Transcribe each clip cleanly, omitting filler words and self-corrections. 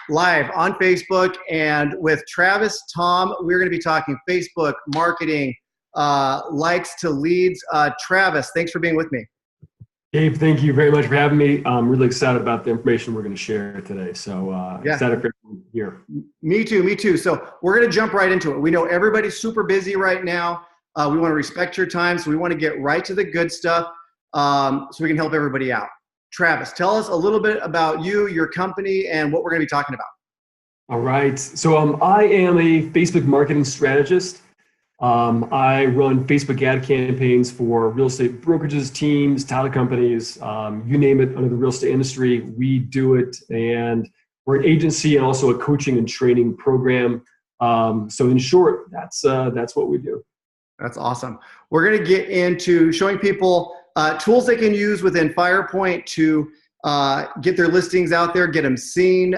live on Facebook. And with Travis, Thom, we're going to be talking Facebook marketing, likes to leads. Travis, thanks for being with me. Gabe, thank you very much for having me. I'm really excited about the information we're going to share today. So excited for everyone here. Me too. So we're going to jump right into it. We know everybody's super busy right now. We want to respect your time. So we want to get right to the good stuff so we can help everybody out. Travis, tell us a little bit about you, your company, and what we're going to be talking about. All right. So I am a Facebook marketing strategist. I run Facebook ad campaigns for real estate brokerages, teams, title companies, you name it under the real estate industry. We do it, and we're an agency and also a coaching and training program. So in short, that's what we do. That's awesome. We're going to get into showing people tools they can use within Firepoint to get their listings out there, get them seen,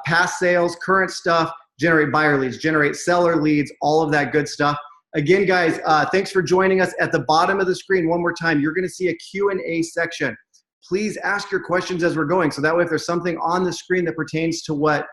past sales, current stuff, generate buyer leads, generate seller leads, all of that good stuff. Again, guys, thanks for joining us. At the bottom of the screen, one more time, you're going to see a Q&A section. Please ask your questions as we're going. So that way, if there's something on the screen that pertains to what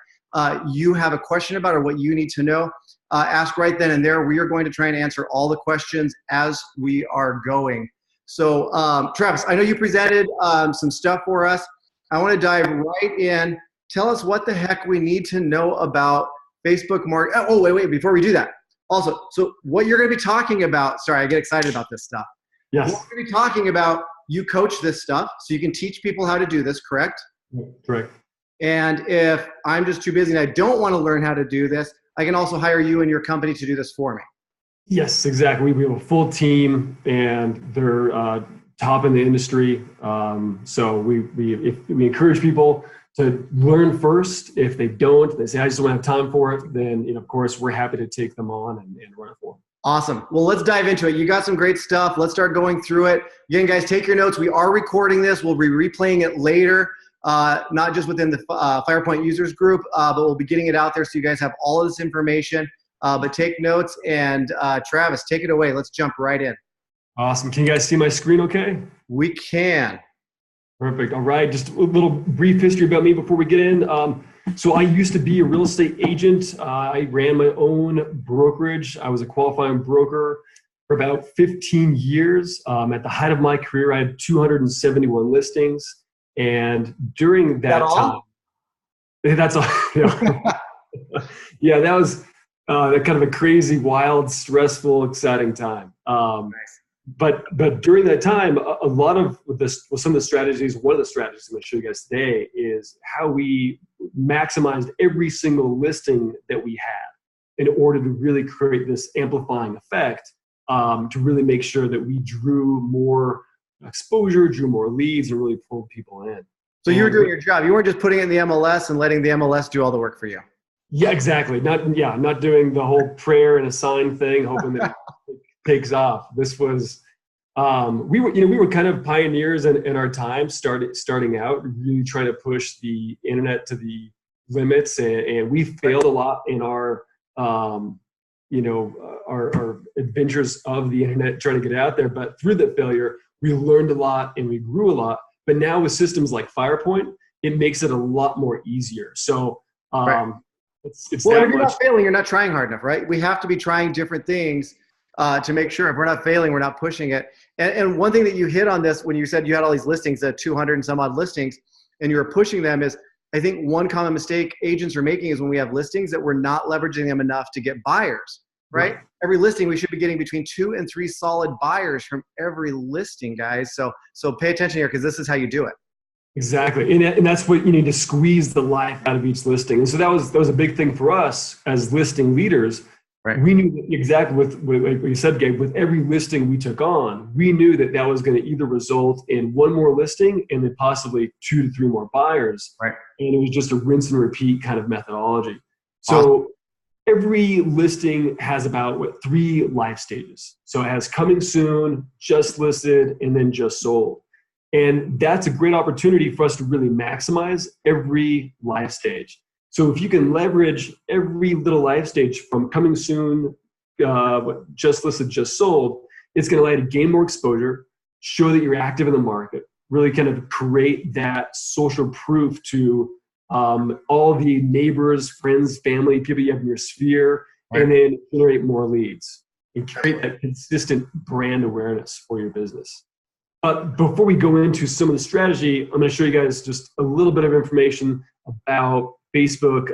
you have a question about or what you need to know, ask right then and there. We are going to try and answer all the questions as we are going. So, Travis, I know you presented some stuff for us. I want to dive right in. Tell us what the heck we need to know about Facebook marketing. Oh, wait, before we do that. Also, so what you're going to be talking about, sorry, I get excited about this stuff. Yes. What we're going to be talking about, you coach this stuff, so you can teach people how to do this, correct? Correct. And if I'm just too busy and I don't want to learn how to do this, I can also hire you and your company to do this for me. Yes, exactly. We have a full team, and they're top in the industry. So we encourage people to learn first. If they don't, they say, I just don't have time for it, then of course, we're happy to take them on and run it for them. Awesome. Well, let's dive into it. You got some great stuff. Let's start going through it. Again, guys, take your notes. We are recording this. We'll be replaying it later, not just within the Firepoint users group, but we'll be getting it out there so you guys have all of this information. But take notes, and Travis, take it away. Let's jump right in. Awesome. Can you guys see my screen okay? We can. Perfect. All right. Just a little brief history about me before we get in. So I used to be a real estate agent. I ran my own brokerage. I was a qualifying broker for about 15 years. At the height of my career, I had 271 listings. And during that time, that's all. Yeah, that was kind of a crazy, wild, stressful, exciting time. Nice. But during that time, a lot of this, well, some of the strategies, one of the strategies I'm going to show you guys today is how we maximized every single listing that we had in order to really create this amplifying effect, to really make sure that we drew more exposure, drew more leads, and really pulled people in. So you were doing your job. You weren't just putting it in the MLS and letting the MLS do all the work for you. Yeah, exactly. Not doing the whole prayer and a sign thing, hoping that it takes off. This was, we were kind of pioneers in our time, starting out, really trying to push the internet to the limits, and we failed a lot in our, our adventures of the internet, trying to get out there. But through that failure, we learned a lot and we grew a lot. But now with systems like Firepoint, it makes it a lot more easier. So, right. It's if you're not failing, you're not trying hard enough, right? We have to be trying different things to make sure if we're not failing, we're not pushing it. And one thing that you hit on this when you said you had all these listings, 200 and some odd listings, and you were pushing them is, I think one common mistake agents are making is when we have listings that we're not leveraging them enough to get buyers, right? Every listing, we should be getting between 2 and 3 solid buyers from every listing, guys. So pay attention here, because this is how you do it. Exactly. And that's what you need to squeeze the life out of each listing. And so that was a big thing for us as listing leaders. Right. We knew that exactly with what you said, Gabe, with every listing we took on, we knew that was going to either result in one more listing and then possibly 2 to 3 more buyers. Right. And it was just a rinse and repeat kind of methodology. So every listing has about 3 life stages. So it has coming soon, just listed, and then just sold. And that's a great opportunity for us to really maximize every life stage. So if you can leverage every little life stage from coming soon, just listed, just sold, it's going to allow you to gain more exposure, show that you're active in the market, really kind of create that social proof to all the neighbors, friends, family, people you have in your sphere, and then generate more leads and create that consistent brand awareness for your business. Before we go into some of the strategy, I'm going to show you guys just a little bit of information about Facebook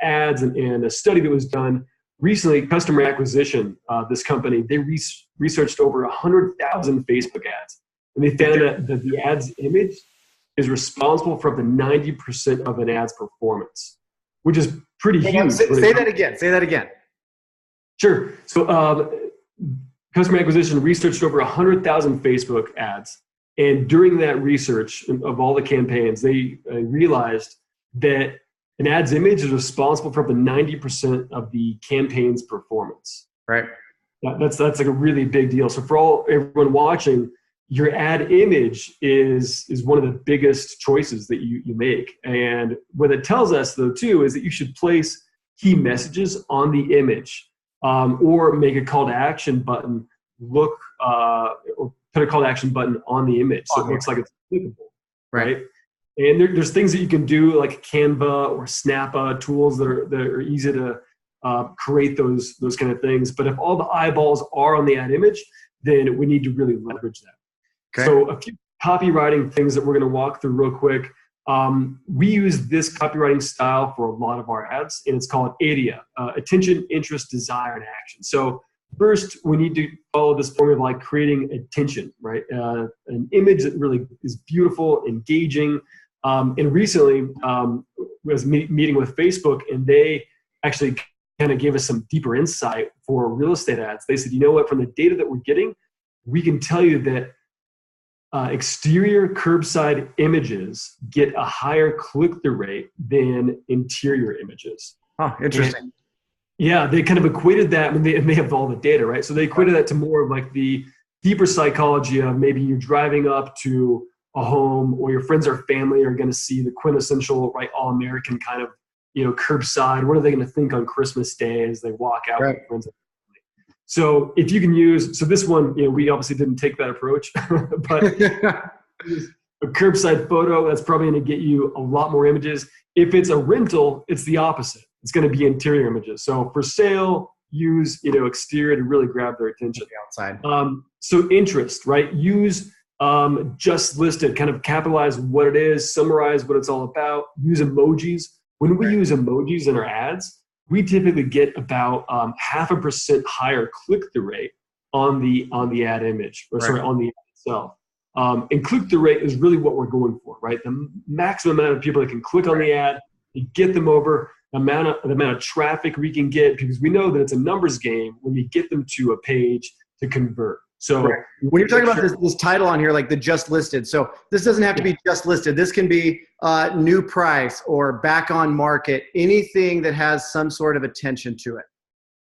ads and a study that was done recently. Customer acquisition, this company, they researched over 100,000 Facebook ads, and they found that the ad's image is responsible for up to 90% of an ad's performance, which is pretty huge. Say that again. Say that again. Sure. So customer acquisition researched over 100,000 Facebook ads. And during that research of all the campaigns, they realized that an ad's image is responsible for up to 90% of the campaign's performance. Right. That's like a really big deal. So for everyone watching, your ad image is one of the biggest choices that you make. And what it tells us, though, too, is that you should place key messages on the image, or make a call to action button or put a call to action button on the image so it looks like it's clickable, right? And there's things that you can do like Canva or Snappa, tools that are easy to create those kind of things. But if all the eyeballs are on the ad image, then we need to really leverage that. Okay. So a few copywriting things that we're going to walk through real quick. We use this copywriting style for a lot of our ads, and it's called ADIA, attention, interest, desire, and action. So first, we need to follow this formula like creating attention, right? An image that really is beautiful, engaging. And recently, I was meeting with Facebook, and they actually kind of gave us some deeper insight for real estate ads. They said, you know what, from the data that we're getting, we can tell you that exterior curbside images get a higher click-through rate than interior images. Oh, interesting. And yeah, they kind of equated that, and they have all the data, right? So they equated that to more of like the deeper psychology of maybe you're driving up to a home, or your friends or family are going to see the quintessential, right, all-American kind of, curbside. What are they going to think on Christmas Day as they walk out with friends and family? So if you can use, so this one, we obviously didn't take that approach, but a curbside photo, that's probably going to get you a lot more images. If it's a rental, it's the opposite. It's going to be interior images. So for sale, use exterior to really grab their attention. Outside. So interest, right? Use just listed, kind of capitalize what it is, summarize what it's all about. Use emojis. When we use emojis in our ads, we typically get about 0.5% higher click-through rate on the ad image, or sorry, on the ad itself. And click-through rate is really what we're going for, right? The maximum amount of people that can click on the ad, you get them over. The amount of traffic we can get, because we know that it's a numbers game when we get them to a page to convert. So when you're talking about this title on here, like the just listed, so this doesn't have to be just listed. This can be new price or back on market, anything that has some sort of attention to it.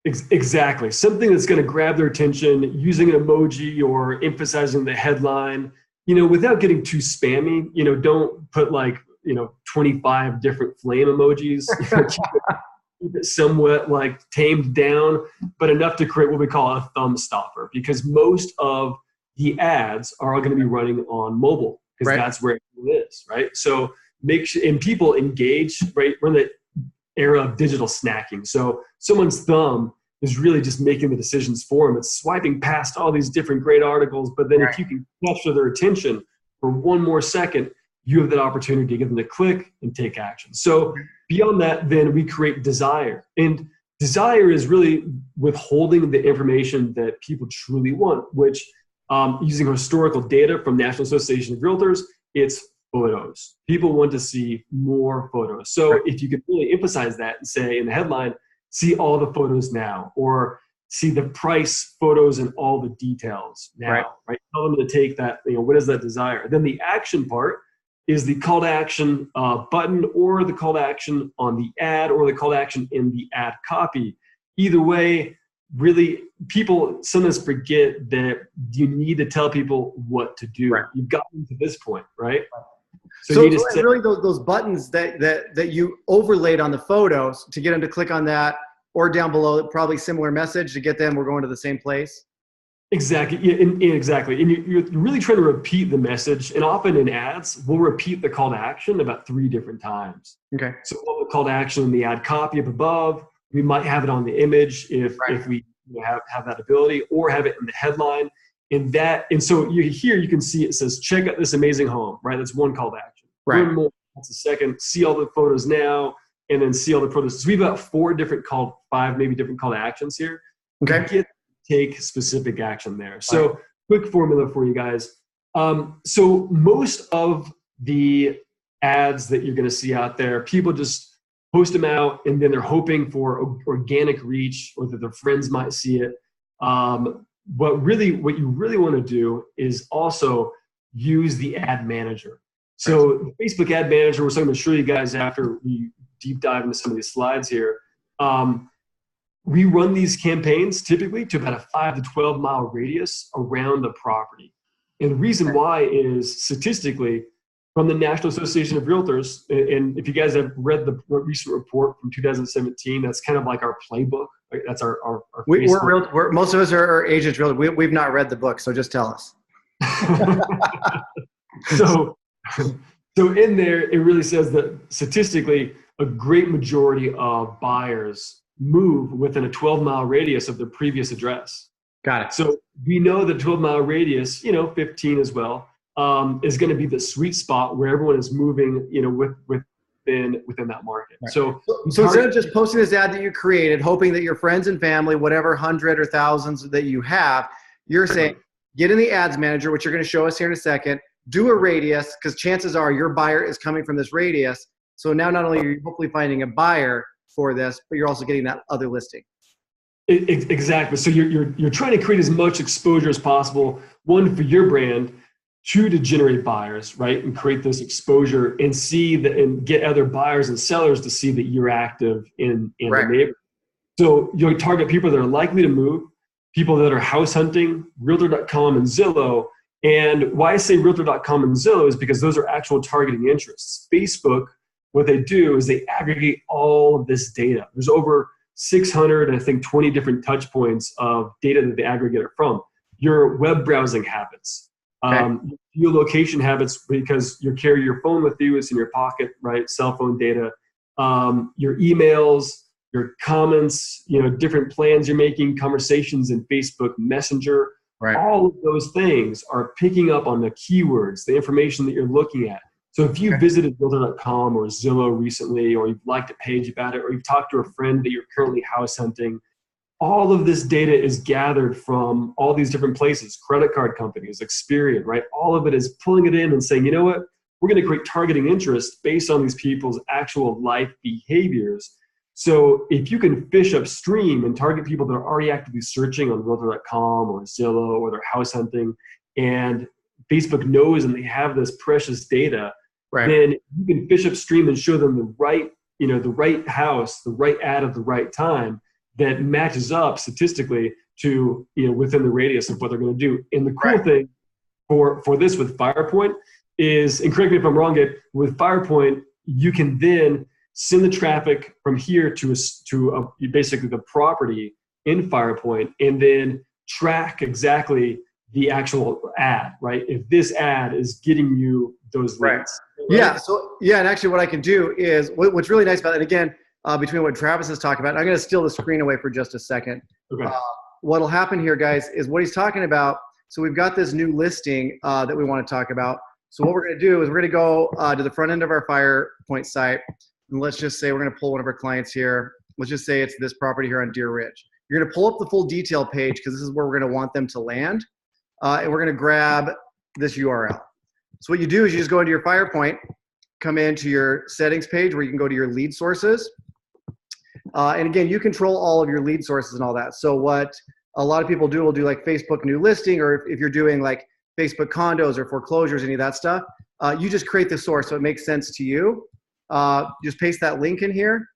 Exactly. Something that's going to grab their attention, using an emoji or emphasizing the headline, without getting too spammy. Don't put 25 different flame emojis. Keep it somewhat tamed down, but enough to create what we call a thumb stopper, because most of the ads are all going to be running on mobile, because that's where it is, right? So and people engage, right? We're in the era of digital snacking. So someone's thumb is really just making the decisions for them. It's swiping past all these different great articles, but then if you can capture their attention for one more second, you have that opportunity to get them to click and take action. So beyond that, then we create desire. And desire is really withholding the information that people truly want, which using historical data from National Association of Realtors, it's photos. People want to see more photos. So if you could really emphasize that and say in the headline, see all the photos now, or see the price photos and all the details now, right? Tell them to take that, what is that desire? Then the action part is the call to action button, or the call to action on the ad, or the call to action in the ad copy. Either way, really, people sometimes forget that you need to tell people what to do. You've gotten to this point, right? So really those buttons that you overlaid on the photos to get them to click on that, or down below, probably similar message to get them, we're going to the same place. Exactly. Yeah, exactly. And you're really trying to repeat the message. And often in ads, we'll repeat the call to action about 3 different times. Okay. So we'll call to action in the ad copy up above. We might have it on the image if we have that ability, or have it in the headline. And so here you can see it says, check out this amazing home, right? That's one call to action. Right. Learn more. That's a second. See all the photos now, and then see all the photos. So we've got 5 maybe different call to actions here. Okay. Take specific action there. So quick formula for you guys. So most of the ads that you're going to see out there, people just post them out and then they're hoping for organic reach or that their friends might see it. But really what you really want to do is also use the ad manager. So the Facebook ad manager, which I'm going to show you guys after we deep dive into some of these slides here. We run these campaigns typically to about a 5 to 12 mile radius around the property. And the reason why is statistically from the National Association of Realtors, and if you guys have read the recent report from 2017, that's kind of like our playbook. Right? That's our we're most of us are agents realtors. We've not read the book, so just tell us. So in there, it really says that statistically, a great majority of buyers move within a 12-mile radius of their previous address. Got it. So we know the 12-mile radius, 15 as well, is going to be the sweet spot where everyone is moving, within that market. Right. So instead of just posting this ad that you created, hoping that your friends and family, whatever 100 or thousands that you have, you're saying, get in the ads manager, which you're going to show us here in a second, do a radius, because chances are your buyer is coming from this radius. So now not only are you hopefully finding a buyer for this, but you're also getting that other listing. Exactly. So you're trying to create as much exposure as possible. One, for your brand. 2, to generate buyers, right, and create this exposure and and get other buyers and sellers to see that you're active in the neighborhood. So you'll target people that are likely to move, people that are house hunting, Realtor.com and Zillow. And why I say Realtor.com and Zillow is because those are actual targeting interests. Facebook, what they do is they aggregate all of this data. There's over 600, I think 20 different touch points of data that they aggregate it from. Your web browsing habits, your location habits, because you carry your phone with you, it's in your pocket, right? Cell phone data, your emails, your comments, different plans you're making, conversations in Facebook Messenger. Right. All of those things are picking up on the keywords, the information that you're looking at. So if you visited Realtor.com or Zillow recently, or you've liked a page about it, or you've talked to a friend that you're currently house hunting, all of this data is gathered from all these different places, credit card companies, Experian, right? All of it is pulling it in and saying, you know what? We're going to create targeting interest based on these people's actual life behaviors. So if you can fish upstream and target people that are already actively searching on Realtor.com or Zillow, or they're house hunting, and Facebook knows and they have this precious data, then you can fish upstream and show them the right house, the right ad at the right time that matches up statistically to, within the radius of what they're going to do. And the cool thing for this with Firepoint is, and correct me if I'm wrong, Gabe, with Firepoint, you can then send the traffic from here to basically the property in Firepoint, and then track exactly the actual ad, right? If this ad is getting you those leads. Right? Yeah. So and actually what I can do is, what's really nice about it, again, between what Travis is talking about, I'm going to steal the screen away for just a second. Okay. What'll happen here, guys, is what he's talking about. So we've got this new listing that we want to talk about. So what we're going to do is we're going to go to the front end of our Firepoint site. And let's just say we're going to pull one of our clients here. Let's just say it's this property here on Deer Ridge. You're going to pull up the full detail page because this is where we're going to want them to land. And we're going to grab this URL. So what you do is you just go into your Firepoint, come into your settings page where you can go to your lead sources. And again, you control all of your lead sources and all that. So what a lot of people do will do like Facebook new listing, or if you're doing like Facebook condos or foreclosures, any of that stuff, you just create the source so it makes sense to you. Just paste that link in here.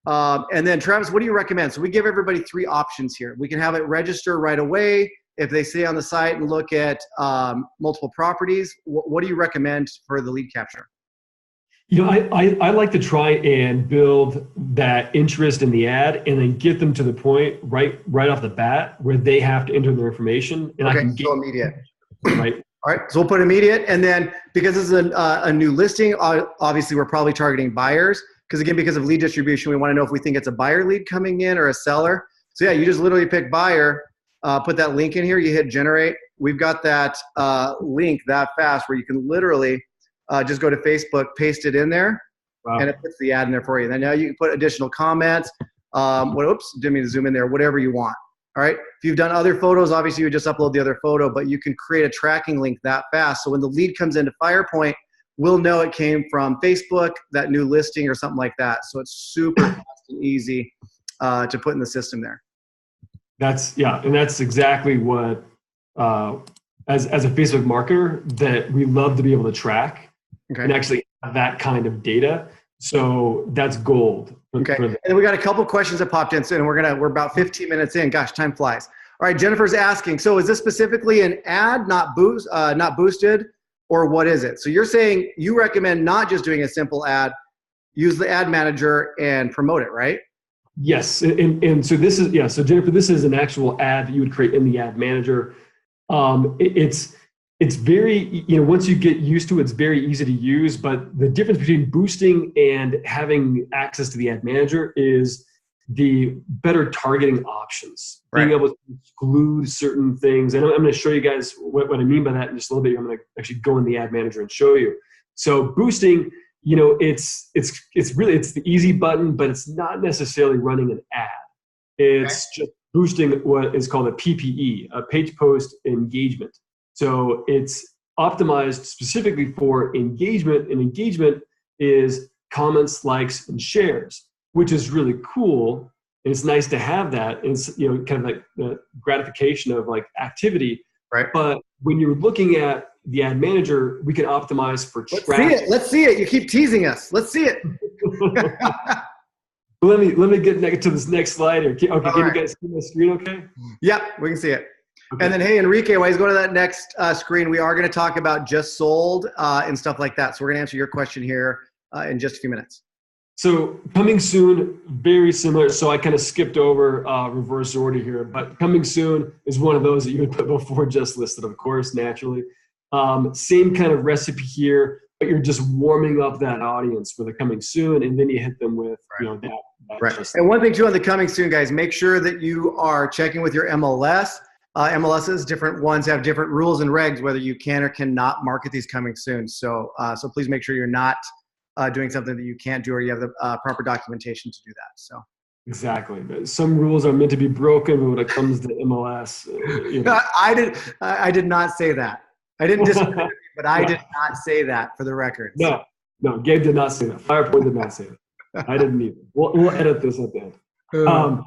And then Travis, what do you recommend? So we give everybody 3 options here. We can have it register right away if they stay on the site and look at multiple properties. What do you recommend for the lead capture? I like to try and build that interest in the ad and then get them to the point right off the bat where they have to enter their information and Okay, I can get so immediate. right. All right, so we'll put immediate, and then because this is a new listing, obviously we're probably targeting buyers because again, because of lead distribution, we want to know if we think it's a buyer lead coming in or a seller. So yeah, you just literally pick buyer, put that link in here, you hit generate. We've got that link that fast where you can literally just go to Facebook, paste it in there, Wow. and it puts the ad in there for you. Then now you can put additional comments. Oops, didn't mean to zoom in there. Whatever you want. All right. If you've done other photos, obviously you would just upload the other photo, but you can create a tracking link that fast. So when the lead comes into Firepoint, we'll know it came from Facebook, that new listing or something like that. So it's super fast and easy to put in the system there. And that's exactly what, as a Facebook marketer, that we love to be able to track and actually have that kind of data. So that's gold. Okay. And then we got a couple questions that popped in soon, and we're about 15 minutes in. Gosh, time flies. All right, Jennifer's asking, so is this specifically an ad, not boosted, or what is it? So you're saying you recommend not just doing a simple ad, use the ad manager and promote it, right? Yes. And so this is, so Jennifer, this is an actual ad that you would create in the ad manager. It's very, once you get used to it, it's very easy to use, but the difference between boosting and having access to the ad manager is the better targeting options, being able to exclude certain things. And I'm going to show you guys what I mean by that in just a little bit. I'm going to actually go in the ad manager and show you. So boosting, it's the easy button, but it's not necessarily running an ad. It's just boosting what is called a PPE, a page post engagement. So it's optimized specifically for engagement, and engagement is comments, likes, and shares, which is really cool. And it's nice to have that. And it's, kind of like the gratification of like activity. Right. But when you're looking at the ad manager, we can optimize for traffic. Let's see it. You keep teasing us. Let's see it. Let me get to this next slide here. Okay, can you guys see my screen okay? Yep, we can see it. Okay. And then, hey, Enrique, while he's going to that next screen, we are going to talk about just sold and stuff like that. So we're going to answer your question here in just a few minutes. So coming soon, very similar. So I kind of skipped over reverse order here, but coming soon is one of those that you would put before just listed, of course, naturally. Same kind of recipe here, but you're just warming up that audience for the coming soon, and then you hit them with that. Right. And one thing too on the coming soon, guys, make sure that you are checking with your MLS. MLSs, different ones have different rules and regs, whether you can or cannot market these coming soon. So please make sure you're not doing something that you can't do, or you have the proper documentation to do that. So exactly. But some rules are meant to be broken when it comes to MLS. I did not say that. I didn't disagree with you, but I did not say that, for the record. No, Gabe did not say that. Firepoint did not say that. I didn't either. We'll edit this at the end.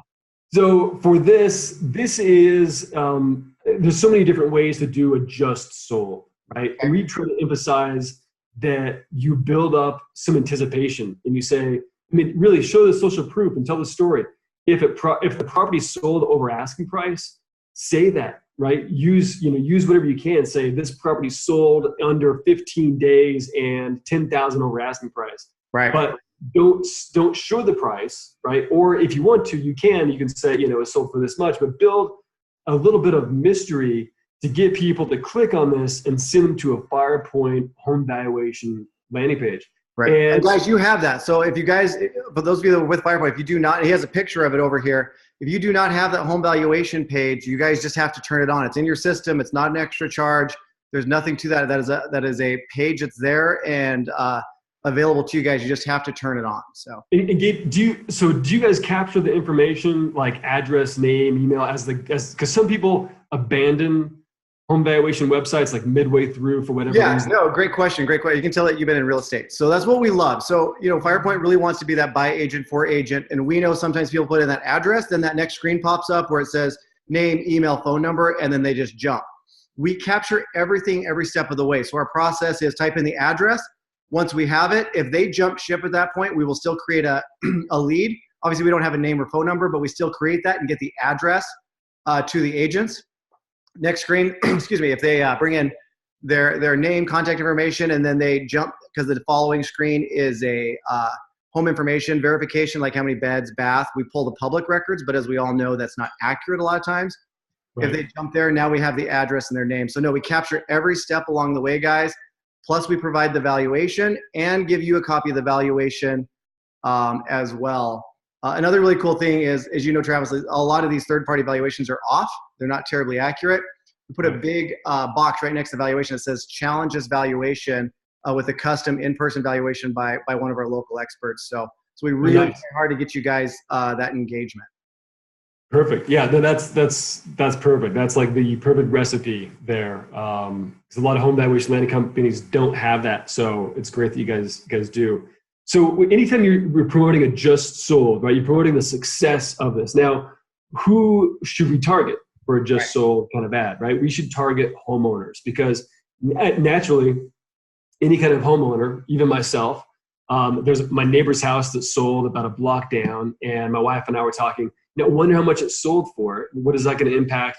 So for this is, there's so many different ways to do a just sold, right? And we try to emphasize that you build up some anticipation and you say, really show the social proof and tell the story. If the property sold over asking price, say that, right? Use whatever you can. Say this property sold under 15 days and 10,000 over asking price. Right. But don't show the price, right? Or if you want to, you can say, it's sold for this much, but build a little bit of mystery to get people to click on this and send them to a Firepoint home valuation landing page. Right. And guys, you have that. So if you guys, for those of you that are with Firepoint, if you do not, he has a picture of it over here. If you do not have that home valuation page, you guys just have to turn it on. It's in your system. It's not an extra charge. There's nothing to that. That is a page that's there and available to you guys. You just have to turn it on. So, and Gabe, do you guys capture the information like address, name, email because some people abandon home valuation websites like midway through for whatever reason? No, great question. Great question. You can tell that you've been in real estate. So that's what we love. So, Firepoint really wants to be that by agent for agent. And we know sometimes people put in that address, then that next screen pops up where it says name, email, phone number, and then they just jump. We capture everything every step of the way. So our process is type in the address. Once we have it, if they jump ship at that point, we will still create a lead. Obviously, we don't have a name or phone number, but we still create that and get the address to the agents. Next screen, excuse me, if they bring in their name, contact information, and then they jump, because the following screen is a home information verification, like how many beds, bath. We pull the public records, but as we all know, that's not accurate a lot of times. Right. If they jump there, now we have the address and their name. So no, we capture every step along the way, guys. Plus we provide the valuation and give you a copy of the valuation as well. Another really cool thing is, as you know, Travis, a lot of these third-party valuations are off. They're not terribly accurate. We put a big box right next to the valuation that says challenge this valuation with a custom in-person valuation by one of our local experts. So we really try hard to get you guys that engagement. Perfect. Yeah, that's perfect. That's like the perfect recipe there. Because a lot of home valuation landing companies don't have that. So it's great that you guys do. So anytime you're promoting a just sold, right? You're promoting the success of this. Now, who should we target for a just sold kind of ad, right? We should target homeowners, because naturally, any kind of homeowner, even myself, there's my neighbor's house that sold about a block down, and my wife and I were talking. Now, wonder how much it sold for. What is that going to impact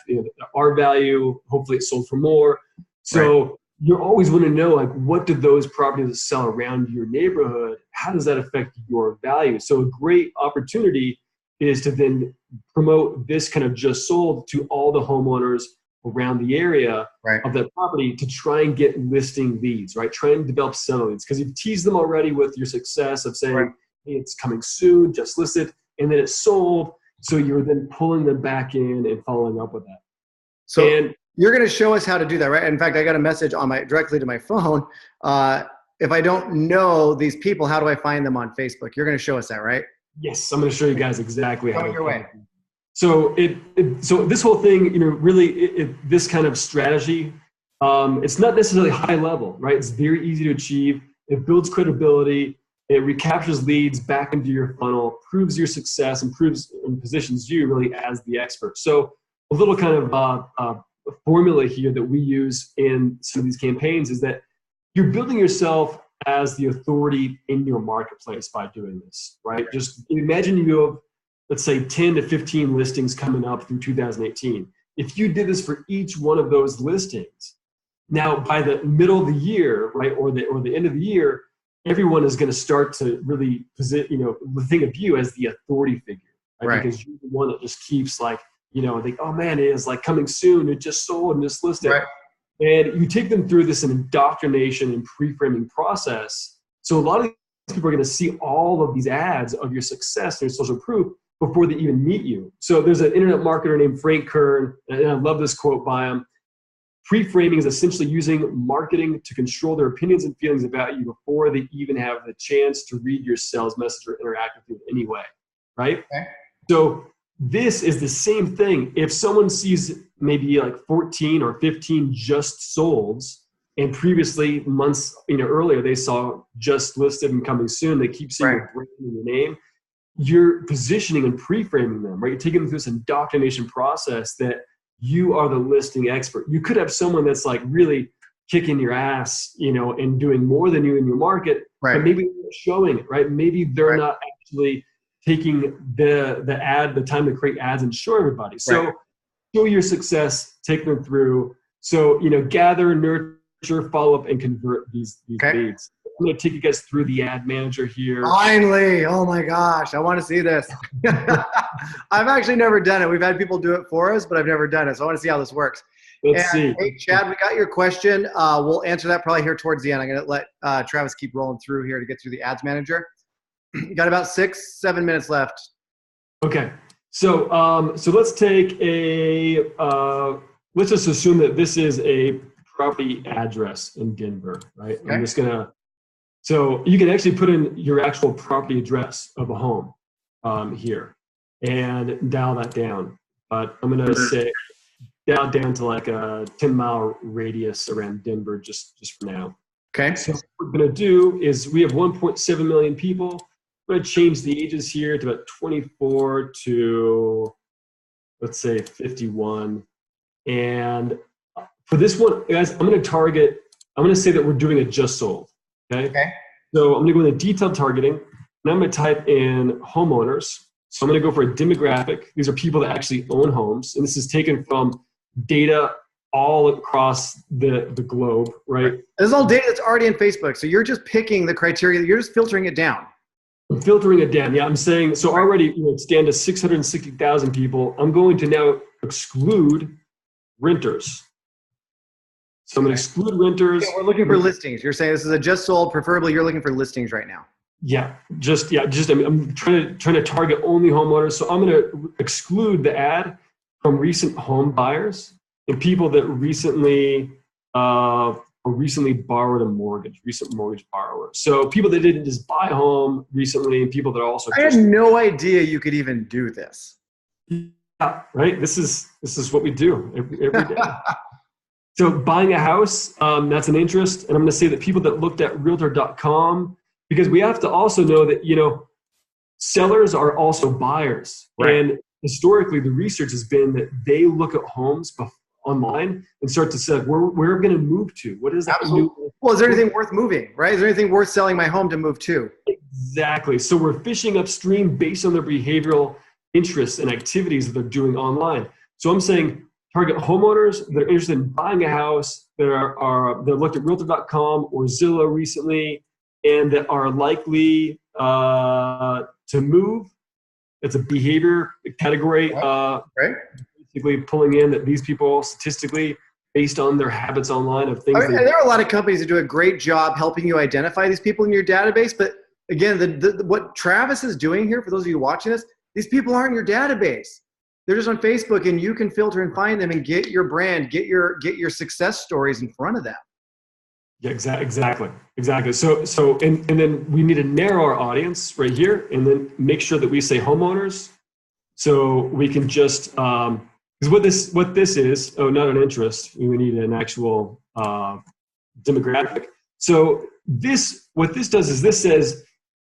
our value? Hopefully, it sold for more. So you're always want to know, like, what do those properties that sell around your neighborhood? How does that affect your value? So a great opportunity is to then promote this kind of just sold to all the homeowners around the area of that property to try and get listing leads, right? Try and develop seller leads, because you've teased them already with your success of saying, hey, it's coming soon, just listed, and then it's sold. So you're then pulling them back in and following up with that. So you're going to show us how to do that, right? In fact, I got a message on directly to my phone. If I don't know these people, how do I find them on Facebook? You're going to show us that, right? Yes, I'm going to show you guys exactly how. Coming your way. So so this whole thing, really, this kind of strategy, it's not necessarily high level, right? It's very easy to achieve. It builds credibility. It recaptures leads back into your funnel, proves your success, and positions you really as the expert. So a little kind of formula here that we use in some of these campaigns is that you're building yourself as the authority in your marketplace by doing this, right? Just imagine you have, let's say, 10 to 15 listings coming up through 2018. If you did this for each one of those listings, now by the middle of the year, right, or the end of the year, everyone is going to start to really think of you as the authority figure, right? Because you're the one that just keeps like, think, oh man, it is like coming soon. It just sold and just listed. And you take them through this indoctrination and pre-framing process. So a lot of these people are going to see all of these ads of your success and your social proof before they even meet you. So there's an internet marketer named Frank Kern, and I love this quote by him. Pre-framing is essentially using marketing to control their opinions and feelings about you before they even have the chance to read your sales message or interact with you in any way, right? So this is the same thing. If someone sees maybe like 14 or 15 just solds, and previously months earlier they saw just listed and coming soon, they keep seeing your brand in your name, you're positioning and pre-framing them, right? You're taking them through this indoctrination process that you are the listing expert. You could have someone that's like really kicking your ass, and doing more than you in your market, but maybe they're not showing it, right? Maybe they're not actually taking the time to create ads and show everybody. So show your success, take them through. So, gather, nurture, follow up, and convert these leads. I'm going to take you guys through the ad manager here. Finally. Oh my gosh. I want to see this. I've actually never done it. We've had people do it for us, but I've never done it. So I want to see how this works. Let's see. Hey, Chad, we got your question. We'll answer that probably here towards the end. I'm going to let Travis keep rolling through here to get through the ads manager. You got about 6-7 minutes left. Okay. So let's take let's just assume that this is a property address in Denver, right? Okay. I'm just so you can actually put in your actual property address of a home here and dial that down. But I'm going to say dial down to like a 10-mile radius around Denver just for now. Okay. So what we're going to do is we have 1.7 million people. I'm going to change the ages here to about 24 to, let's say, 51. And for this one, guys, I'm going to say that we're doing a just sold. Okay. So I'm going to go into detailed targeting, and I'm going to type in homeowners. So I'm going to go for a demographic. These are people that actually own homes. And this is taken from data all across the globe, right? This is all data that's already in Facebook. So you're just picking the criteria. You're just filtering it down. I'm filtering it down. Yeah, I'm saying, so already it's down to 660,000 people. I'm going to now exclude renters. So I'm going to exclude renters. Okay, we're looking for listings. You're saying this is a just sold, preferably you're looking for listings right now. I'm trying to target only homeowners. So I'm going to exclude the ad from recent home buyers and people that recently borrowed a mortgage, recent mortgage borrowers. So people that didn't just buy a home recently, and people that are also. I had no idea you could even do this. Yeah, right. This is what we do every day. So buying a house, that's an interest, and I'm going to say that people that looked at Realtor.com, because we have to also know that sellers are also buyers, right? And historically, the research has been that they look at homes online and start to say, where we're going to move to. What is that? Well, is there anything worth moving, right? Is there anything worth selling my home to move to? Exactly. So we're fishing upstream based on their behavioral interests and activities that they're doing online. So I'm saying target homeowners that are interested in buying a house, that looked at Realtor.com or Zillow recently, and that are likely to move. It's a behavior category. Right. Basically pulling in that these people statistically, based on their habits online of things. And there are a lot of companies that do a great job helping you identify these people in your database. But again, what Travis is doing here, for those of you watching this, these people aren't in your database. They're just on Facebook, and you can filter and find them and get your brand, get your success stories in front of them. Yeah, exactly. So and then we need to narrow our audience right here, and then make sure that we say homeowners, so we can just because what this is, not an interest. We need an actual demographic. So what this does is this says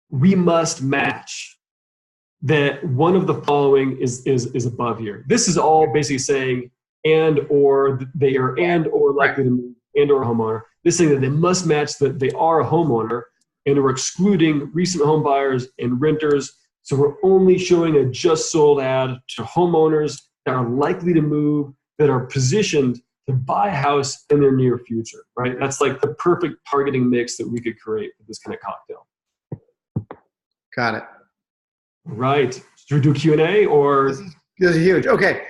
we must match that one of the following is above here. This is all basically saying or they are or likely to move or homeowner. This saying that they must match that they are a homeowner, and we're excluding recent home buyers and renters. So we're only showing a just sold ad to homeowners that are likely to move, that are positioned to buy a house in their near future, right? That's like the perfect targeting mix that we could create with this kind of cocktail. Got it. Right. Should we do Q&A or? This is huge. Okay.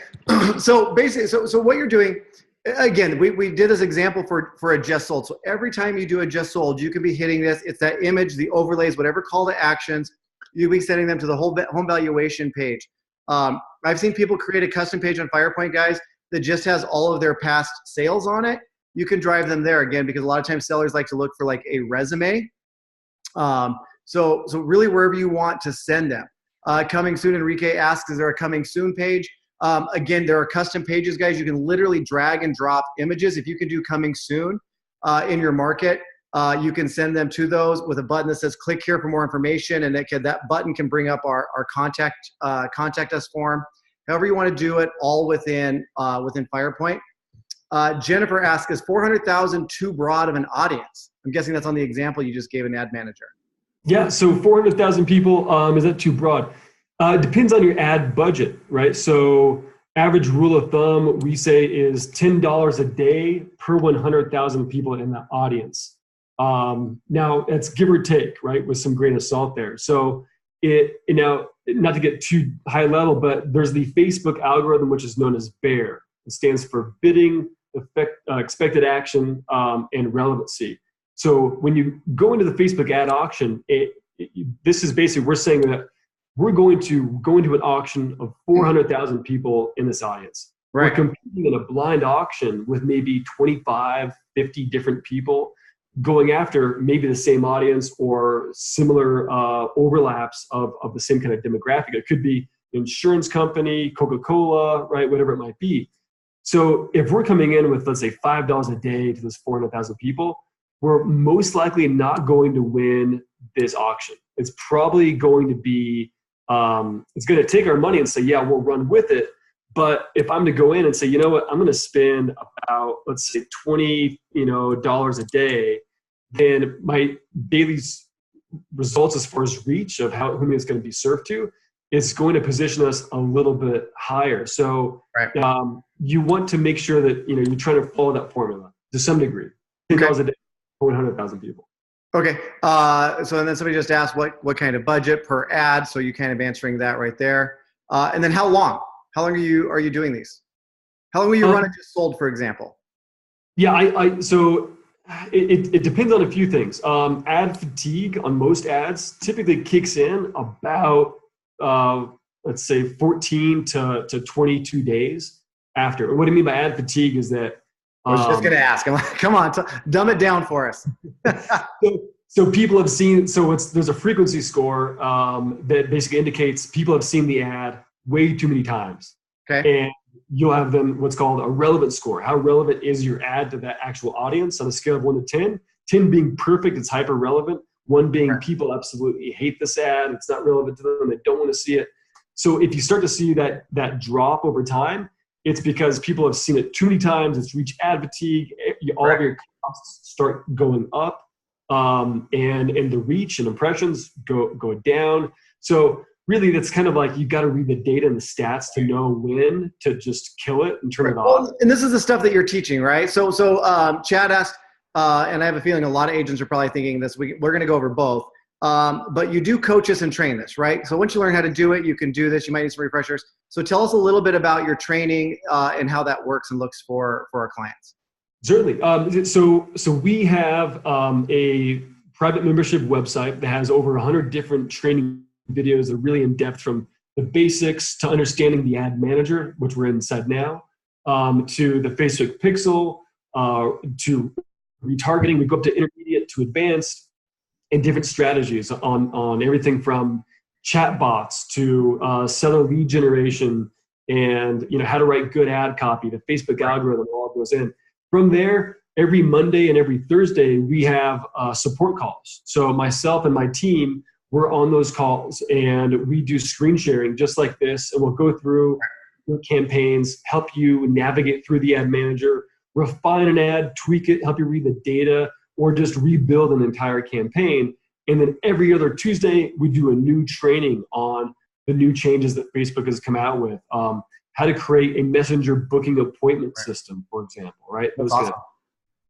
So basically, so what you're doing, again, we did this example for a just sold. So every time you do a just sold, you can be hitting this. It's that image, the overlays, whatever call to actions. You'll be sending them to the whole home valuation page. I've seen people create a custom page on Firepoint, guys, that just has all of their past sales on it. You can drive them there, again, because a lot of times sellers like to look for like a resume. So really wherever you want to send them. Coming soon, Enrique asks, is there a coming soon page? Again, there are custom pages, guys. You can literally drag and drop images. If you can do coming soon in your market, you can send them to those with a button that says click here for more information, and that button can bring up our contact us form. However you want to do it, all within Firepoint. Jennifer asks, is 400,000 too broad of an audience? I'm guessing that's on the example you just gave an ad manager. Yeah, so 400,000 people, is that too broad? It depends on your ad budget, right? So average rule of thumb, we say, is $10 a day per 100,000 people in the audience. Now, it's give or take, right, with some grain of salt there. So not to get too high level, but there's the Facebook algorithm, which is known as BEAR. It stands for bidding, expected action, and relevancy. So when you go into the Facebook ad auction, this is basically, we're saying that we're going to go into an auction of 400,000 people in this audience. Right. We're competing in a blind auction with maybe 25, 50 different people going after maybe the same audience or similar overlaps of the same kind of demographic. It could be insurance company, Coca-Cola, right, whatever it might be. So if we're coming in with, let's say, $5 a day to those 400,000 people, we're most likely not going to win this auction. It's probably going to be, it's going to take our money and say, yeah, we'll run with it. But if I'm to go in and say, you know what, I'm going to spend about, let's say, $20 a day, then my daily results as far as reach of whom it's going to be served to, it's going to position us a little bit higher. So you want to make sure that, you're trying to follow that formula to some degree. $10 a day for 100,000 people. Okay. So and then somebody just asked what kind of budget per ad. So you kind of answering that right there. And then how long? How long are you doing these? How long will you run it just sold, for example? Yeah, so it depends on a few things. Ad fatigue on most ads typically kicks in about, let's say 14 to 22 days after. What I mean by ad fatigue is that I was just going to ask. I'm like, come on, dumb it down for us. So people have seen, there's a frequency score that basically indicates people have seen the ad way too many times. Okay. And you'll have them what's called a relevant score. How relevant is your ad to that actual audience on a scale of 1 to 10? 10 being perfect, it's hyper relevant. 1 being people absolutely hate this ad. It's not relevant to them. They don't want to see it. So if you start to see that drop over time, it's because people have seen it too many times. It's reached ad fatigue. All of your costs start going up, and the reach and impressions go down. So really, that's kind of like you got to read the data and the stats to know when to just kill it and turn it off. And this is the stuff that you're teaching, right? So Chad asked, and I have a feeling a lot of agents are probably thinking this. We're going to go over both. But you do coach this and train this, right? So once you learn how to do it, you can do this. You might need some refreshers. So tell us a little bit about your training and how that works and looks for our clients. Certainly. So we have a private membership website that has over 100 different training videos that are really in depth, from the basics to understanding the ad manager, which we're inside now, to the Facebook pixel, to retargeting. We go up to intermediate to advanced, and different strategies on everything from chat bots to seller lead generation, and how to write good ad copy. The Facebook algorithm all goes in. From there, every Monday and every Thursday, we have support calls. So myself and my team, we're on those calls, and we do screen sharing just like this, and we'll go through your campaigns, help you navigate through the ad manager, refine an ad, tweak it, help you read the data, or just rebuild an entire campaign. And then every other Tuesday, we do a new training on the new changes that Facebook has come out with. How to create a messenger booking appointment system, for example, right? That's awesome.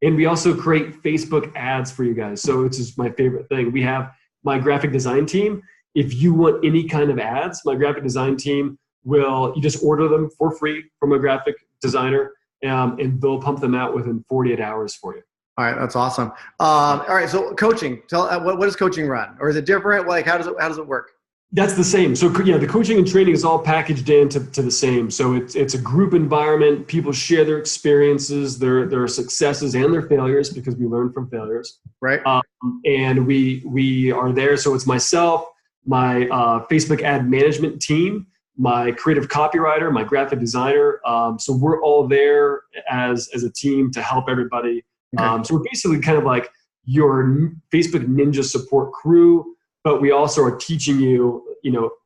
And we also create Facebook ads for you guys. So it's just my favorite thing. We have my graphic design team. If you want any kind of ads, my graphic design team you just order them for free from a graphic designer, and they'll pump them out within 48 hours for you. All right, that's awesome. All right, so coaching. Tell what does coaching run, or is it different? Like, how does it work? That's the same. So yeah, the coaching and training is all packaged into the same. So it's a group environment. People share their experiences, their successes and their failures, because we learn from failures. Right. And we are there. So it's myself, my Facebook ad management team, my creative copywriter, my graphic designer. So we're all there as a team to help everybody. Okay. So we're basically kind of like your Facebook Ninja support crew, but we also are teaching you,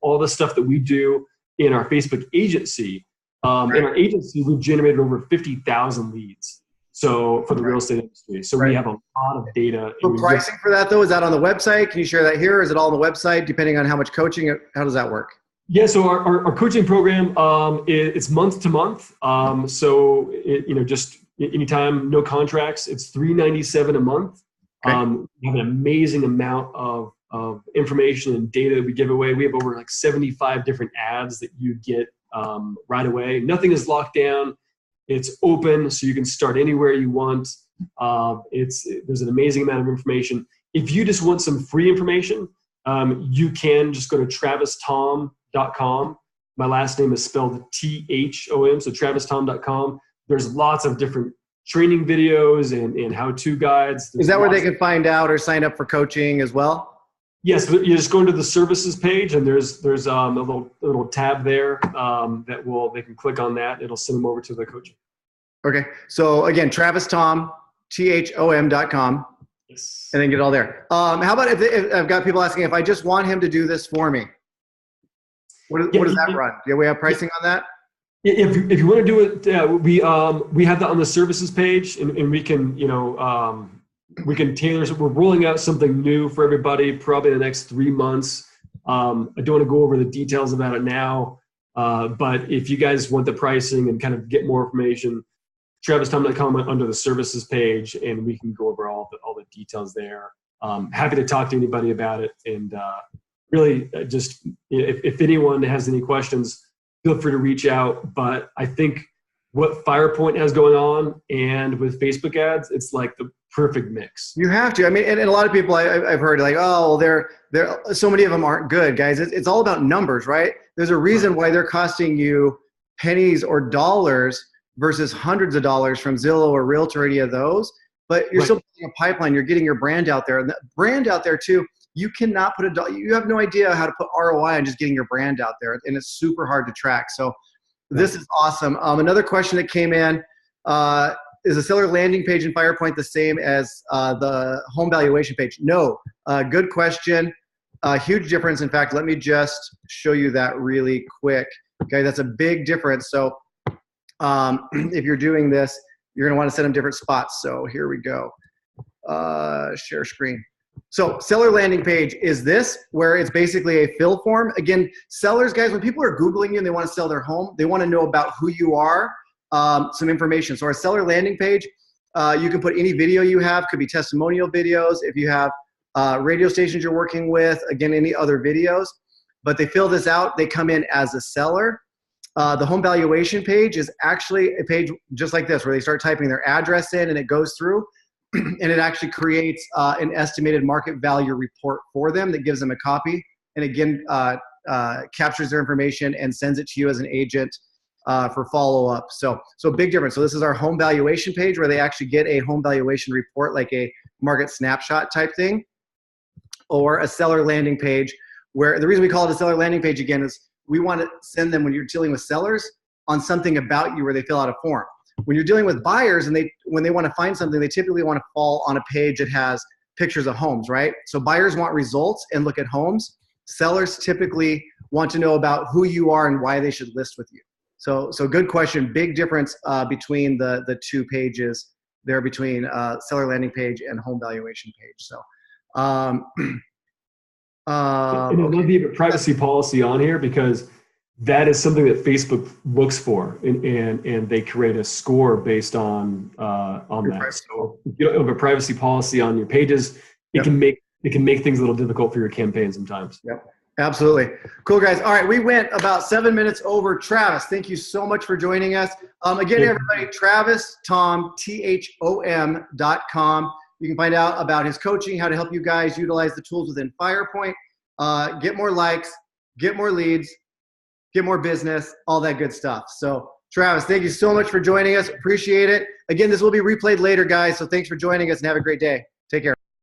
all the stuff that we do in our Facebook agency. In our agency, we've generated over 50,000 leads. So for the real estate industry. So we have a lot of data. So pricing for that though, is that on the website? Can you share that here? Is it all on the website depending on how much coaching? How does that work? Yeah, so our coaching program, it's month to month. So just anytime, no contracts. It's $397 a month. Okay. We have an amazing amount of information and data that we give away. We have over like 75 different ads that you get right away. Nothing is locked down. It's open, so you can start anywhere you want. There's an amazing amount of information. If you just want some free information, you can just go to travisthom.com. My last name is spelled Thom, so travisthom.com. There's lots of different training videos and how-to guides. Is that where they can find out or sign up for coaching as well? Yes, you just go into the services page, and there's a little tab there they can click on that. It'll send them over to the coaching. Okay, so again, TravisThom, THOM.com. Yes. And then get it all there. How about if I've got people asking if I just want him to do this for me? What does that run? Do we have pricing on that? If you want to do it, we have that on the services page, and we can we can tailor. So we're rolling out something new for everybody probably in the next 3 months. I don't want to go over the details about it now, But if you guys want the pricing and kind of get more information, TravisThom.com under the services page, and we can go over all the details there. Happy to talk to anybody about it. And really, just if anyone has any questions, feel free to reach out. But I think what Firepoint has going on and with Facebook ads, it's like the perfect mix. You have to. I mean, and a lot of people I've heard like, oh, they're so many of them aren't good, guys. It's all about numbers, right? There's a reason why they're costing you pennies or dollars versus hundreds of dollars from Zillow or Realtor or any of those. But you're still building a pipeline. You're getting your brand out there, and the brand out there too. You cannot put you have no idea how to put ROI on just getting your brand out there, and it's super hard to track. So this is awesome. Another question that came in, is a seller landing page in Firepoint the same as the home valuation page? No. Good question. Huge difference. In fact, let me just show you that really quick. Okay, that's a big difference. So if you're doing this, you're going to want to set them different spots. So here we go. Share screen. So seller landing page is this, where it's basically a fill form. Again, sellers, guys, when people are Googling you and they want to sell their home, they want to know about who you are, some information. So our seller landing page, you can put any video you have, could be testimonial videos. If you have radio stations you're working with, again, any other videos. But they fill this out. They come in as a seller. The home valuation page is actually a page just like this, where they start typing their address in and it goes through. And it actually creates an estimated market value report for them that gives them a copy. And again, captures their information and sends it to you as an agent for follow-up. So big difference. So this is our home valuation page, where they actually get a home valuation report, like a market snapshot type thing, or a seller landing page, where the reason we call it a seller landing page, again, is we want to send them, when you're dealing with sellers, on something about you where they fill out a form. When you're dealing with buyers and when they want to find something, they typically want to fall on a page that has pictures of homes, right? So buyers want results and look at homes. Sellers typically want to know about who you are and why they should list with you. So good question. Big difference between the two pages there, between seller landing page and home valuation page. So and I love you have a privacy policy on here, because that is something that Facebook looks for, and they create a score based on that. So if you don't have a privacy policy on your pages, it can make things a little difficult for your campaign sometimes. Yep, absolutely. Cool, guys. All right, we went about 7 minutes over. Travis, thank you so much for joining us. Again, everybody, TravisThom, THOM.com. You can find out about his coaching, how to help you guys utilize the tools within Firepoint, get more likes, get more leads, get more business, all that good stuff. So Travis, thank you so much for joining us. Appreciate it. Again, this will be replayed later, guys. So thanks for joining us and have a great day. Take care.